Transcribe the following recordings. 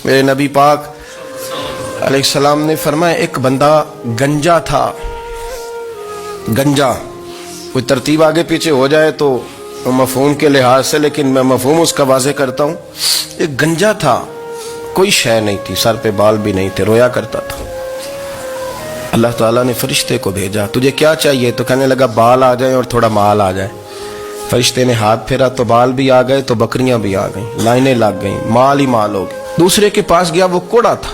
میرے نبی پاک علیہ السلام نے فرمایا ایک بندہ گنجا تھا. گنجا کوئی ترتیب آگے پیچھے ہو جائے تو مفہوم کے لحاظ سے، لیکن میں مفہوم اس کا واضح کرتا ہوں. ایک گنجا تھا، کوئی شے نہیں تھی، سر پہ بال بھی نہیں تھے، رویا کرتا تھا. اللہ تعالیٰ نے فرشتے کو بھیجا، تجھے کیا چاہیے؟ تو کہنے لگا بال آ جائیں اور تھوڑا مال آ جائے. فرشتے نے ہاتھ پھیرا تو بال بھی آ گئے، تو بکریاں بھی آ گئیں، لائنیں لگ گئیں، مال ہی مال ہو گئے. دوسرے کے پاس گیا، وہ کوڑا تھا.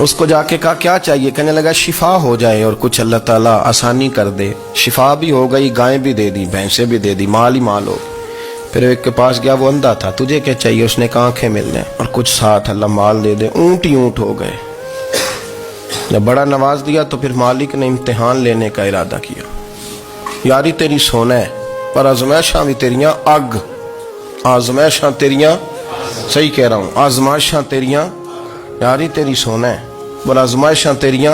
اس کو جا کے کہا کیا چاہیے؟ کہنے لگا شفا ہو جائے اور کچھ اللہ تعالیٰ آسانی کر دے. شفا بھی ہو گئی، گائیں بھی دے دی، بھینسیں بھی دے دی، مال ہی مال ہو. پھر ایک کے پاس گیا، وہ اندھا تھا، تجھے کیا چاہیے؟ اس نے کہا آنکھیں مل جائیں اور کچھ ساتھ اللہ مال دے دے. اونٹ ہی اونٹ ہو گئے. جب بڑا نواز دیا تو پھر مالک نے امتحان لینے کا ارادہ کیا. یاری تیری سونا ہے پر آزمائشاں بھی تیریاں اگ. آزمائشاں تیریاں، صحیح کہہ رہا ہوں، آزمائشاں تیریاں. یاری تیری سونا ہے پر آزمائشاں تیریاں.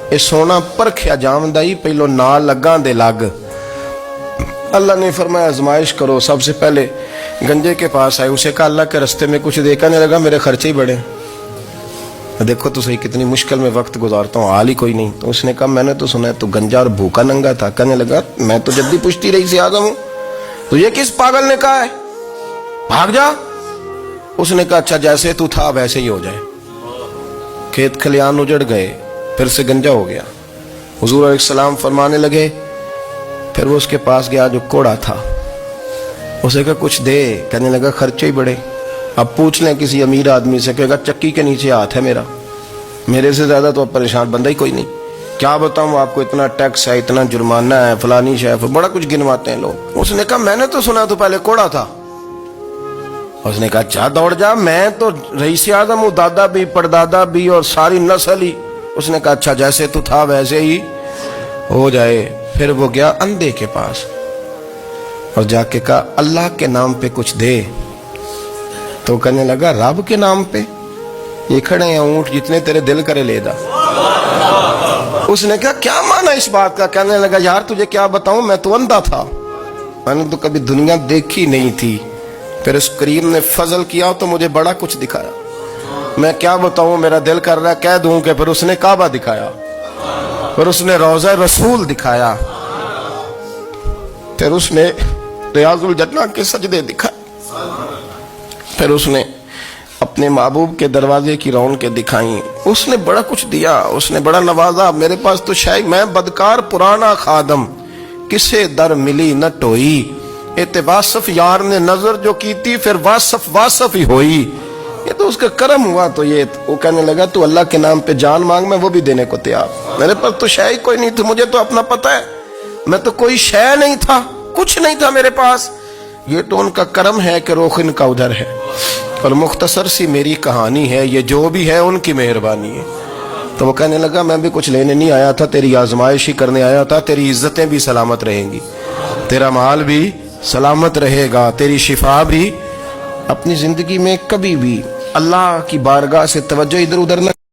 اے سونا پرکھیا جامدائی پہلو نال لگاں دے لگ. اللہ نے فرمایا آزمائش کرو. سب سے پہلے گنجے کے پاس آئے، اسے کہا اللہ کے رستے میں کچھ دے. کہنے لگا میرے خرچے ہی بڑے. دیکھو تو صحیح کتنی مشکل میں وقت گزارتا ہوں، حال ہی کوئی نہیں. تو اس نے کہا میں نے تو سنا ہے تو گنجا اور بھوکا ننگا تھا. کہنے لگا میں تو جدی پشتی رئیس اعظم ہوں، تو یہ کس پاگل نے کہا ہے بھاگ جا؟ اس نے کہا اچھا جیسے تو تھا ویسے ہی ہو جائے. کھیت کھلیان اجڑ گئے، پھر سے گنجا ہو گیا. حضور علیہ السلام فرمانے لگے. پھر وہ اس کے پاس گیا جو کوڑا تھا، اسے کہا کچھ دے. کہنے لگا خرچے ہی بڑے. اب پوچھ لیں کسی امیر آدمی سے، کہے گا چکی کے نیچے ہاتھ ہے میرا، میرے سے زیادہ تو اب پریشان بندہ ہی کوئی نہیں. کیا بتاؤں آپ کو، اتنا ٹیکس ہے، اتنا جرمانہ ہے، فلانی شے، بڑا کچھ گنواتے ہیں لوگ. اس نے کہا میں نے تو سنا تو پہلے کوڑا تھا. اس نے کہا اچھا دوڑ جا، میں تو رئیس اعظم ہوں، دادا بھی پردادا بھی اور ساری نسل ہی. اس نے کہا اچھا جیسے تو تھا ویسے ہی ہو جائے. پھر وہ گیا اندھے کے پاس اور جا کے کہا اللہ کے نام پہ کچھ دے. تو کہنے لگا رب کے نام پہ؟ یہ کھڑے ہیں اونٹ، جتنے تیرے دل کرے لے دا. اس نے کہا کیا معنی اس بات کا؟ کہنے لگا یار تجھے کیا بتاؤں، میں تو اندھا تھا، میں نے تو کبھی دنیا دیکھی نہیں تھی. پھر اس کریم نے فضل کیا تو مجھے بڑا کچھ دکھایا. میں کیا بتاؤں، میرا دل کر رہا ہے کہہ دوں کہ پھر اس نے کعبہ دکھایا، پھر اس نے روضہ رسول دکھایا، پھر اس نے ریاض الجنہ کے سجدے دکھائے، پھر اس نے اپنے محبوب کے دروازے کی رونقیں دکھائیں. اس نے بڑا کچھ دیا، اس نے بڑا نوازا. میرے پاس تو شاید میں بدکار پرانا خادم، کسے در ملی نہ ٹوئی. واصف یار نے نظر جو کی تھی پھر واصف ہی ہوئی. یہ تو اس کا کرم ہوا. تو یہ وہ کہنے لگا تو اللہ کے نام پہ جان مانگ، میں وہ بھی دینے کو تیار. میرے پاس تو شے کوئی نہیں تھی، مجھے تو اپنا پتہ ہے، میں تو کوئی شے نہیں تھا، کچھ نہیں تھا میرے پاس. یہ تو ان کا کرم ہے کہ روخ ان کا ادھر ہے. اور مختصر سی میری کہانی ہے، یہ جو بھی ہے ان کی مہربانی ہے. تو وہ کہنے لگا میں بھی کچھ لینے نہیں آیا تھا، تیری آزمائش ہی کرنے آیا تھا. تیری عزتیں بھی سلامت رہیں گی، تیرا مال بھی سلامت رہے گا، تیری شفا بھی. اپنی زندگی میں کبھی بھی اللہ کی بارگاہ سے توجہ ادھر ادھر نہ